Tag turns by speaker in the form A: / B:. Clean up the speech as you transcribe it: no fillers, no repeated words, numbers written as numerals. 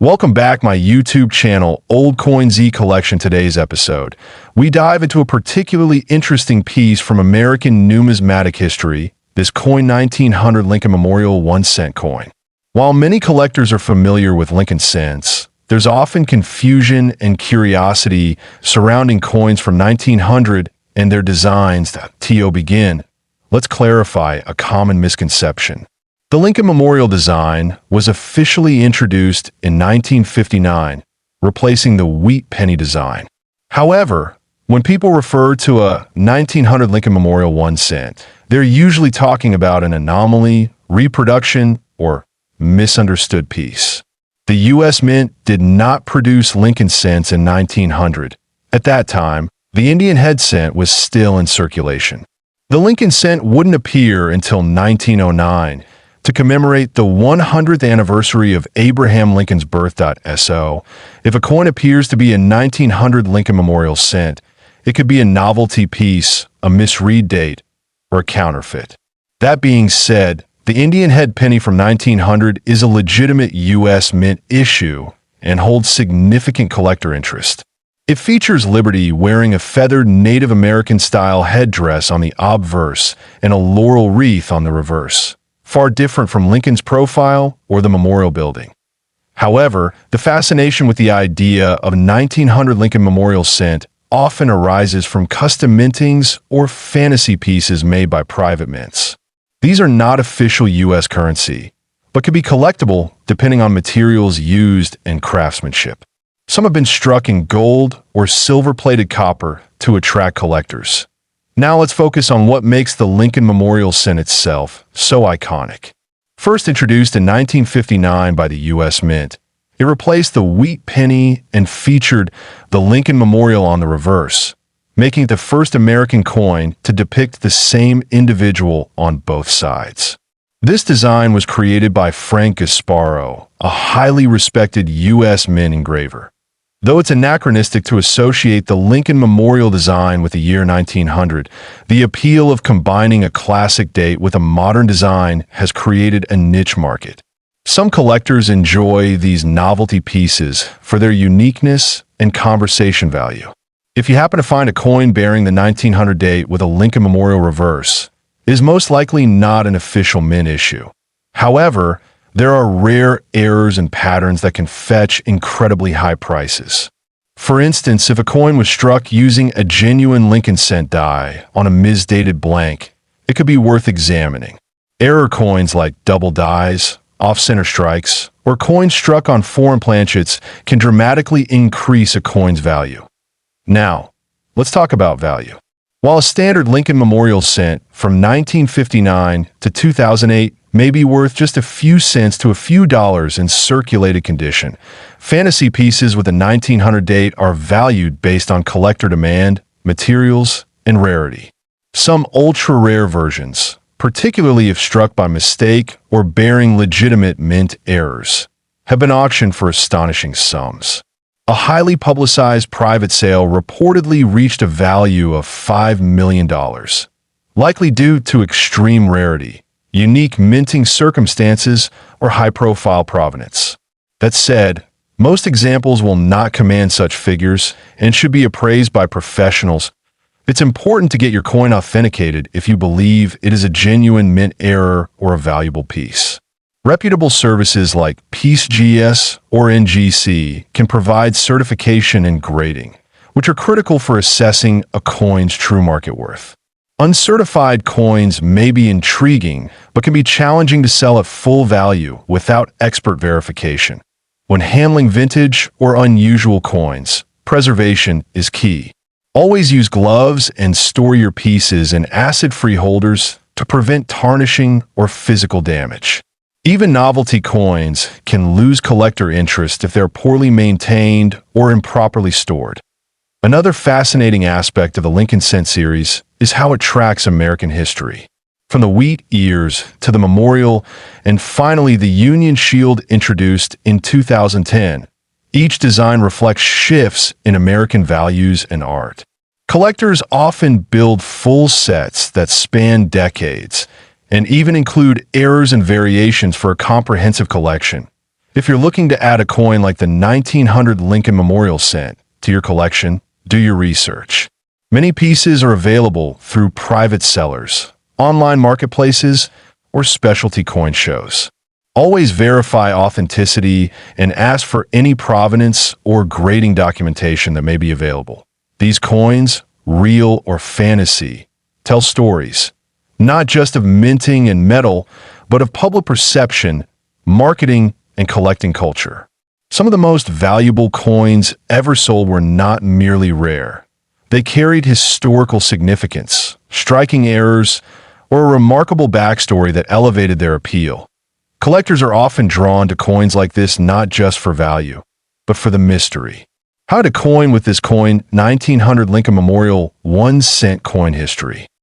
A: Welcome back my YouTube channel, Old Coin Z Collection. Today's episode, we dive into a particularly interesting piece from American numismatic history, this coin 1900 Lincoln Memorial 1-cent coin. While many collectors are familiar with Lincoln cents, there's often confusion and curiosity surrounding coins from 1900 and their designs that begin. Let's clarify a common misconception. The Lincoln Memorial design was officially introduced in 1959, replacing the wheat penny design. However, when people refer to a 1900 Lincoln Memorial 1-cent, they're usually talking about an anomaly, reproduction, or misunderstood piece. The U.S. Mint did not produce Lincoln cents in 1900. At that time, the Indian head cent was still in circulation. The Lincoln cent wouldn't appear until 1909, to commemorate the 100th anniversary of Abraham Lincoln's birth. So, if a coin appears to be a 1900 Lincoln Memorial cent, it could be a novelty piece, a misread date, or a counterfeit. That being said, the Indian head penny from 1900 is a legitimate U.S. Mint issue and holds significant collector interest. It features Liberty wearing a feathered Native American-style headdress on the obverse and a laurel wreath on the reverse, far different from Lincoln's profile or the memorial building. However, the fascination with the idea of a 1900 Lincoln Memorial cent often arises from custom mintings or fantasy pieces made by private mints. These are not official U.S. currency, but can be collectible depending on materials used and craftsmanship. Some have been struck in gold or silver-plated copper to attract collectors. Now let's focus on what makes the Lincoln Memorial cent itself so iconic. First introduced in 1959 by the U.S. Mint, it replaced the wheat penny and featured the Lincoln Memorial on the reverse, making it the first American coin to depict the same individual on both sides. This design was created by Frank Gasparo, a highly respected U.S. Mint engraver. Though it's anachronistic to associate the Lincoln Memorial design with the year 1900, the appeal of combining a classic date with a modern design has created a niche market. Some collectors enjoy these novelty pieces for their uniqueness and conversation value. If you happen to find a coin bearing the 1900 date with a Lincoln Memorial reverse, it is most likely not an official mint issue. However, there are rare errors and patterns that can fetch incredibly high prices. For instance, if a coin was struck using a genuine Lincoln cent die on a misdated blank, it could be worth examining. Error coins like double dies, off-center strikes, or coins struck on foreign planchets can dramatically increase a coin's value. Now, let's talk about value. While a standard Lincoln Memorial cent from 1959 to 2008 may be worth just a few cents to a few dollars in circulated condition, fantasy pieces with a 1900 date are valued based on collector demand, materials, and rarity. Some ultra-rare versions, particularly if struck by mistake or bearing legitimate mint errors, have been auctioned for astonishing sums. A highly publicized private sale reportedly reached a value of $5 million, likely due to extreme rarity, unique minting circumstances, or high-profile provenance. That said, most examples will not command such figures and should be appraised by professionals. It's important to get your coin authenticated if you believe it is a genuine mint error or a valuable piece. Reputable services like PeaceGS or NGC can provide certification and grading, which are critical for assessing a coin's true market worth. Uncertified coins may be intriguing, but can be challenging to sell at full value without expert verification. When handling vintage or unusual coins, preservation is key. Always use gloves and store your pieces in acid-free holders to prevent tarnishing or physical damage. Even novelty coins can lose collector interest if they're poorly maintained or improperly stored. Another fascinating aspect of the Lincoln cent series is how it tracks American history. From the wheat ears to the memorial, and finally the Union Shield introduced in 2010, each design reflects shifts in American values and art. Collectors often build full sets that span decades, and even include errors and variations for a comprehensive collection. If you're looking to add a coin like the 1900 Lincoln Memorial Cent to your collection, do your research. Many pieces are available through private sellers, online marketplaces, or specialty coin shows. Always verify authenticity and ask for any provenance or grading documentation that may be available. These coins, real or fantasy, tell stories, not just of minting and metal, but of public perception, marketing, and collecting culture. Some of the most valuable coins ever sold were not merely rare. They carried historical significance, striking errors, or a remarkable backstory that elevated their appeal. Collectors are often drawn to coins like this not just for value, but for the mystery. How to coin with this coin 1900 Lincoln Memorial 1 cent coin history.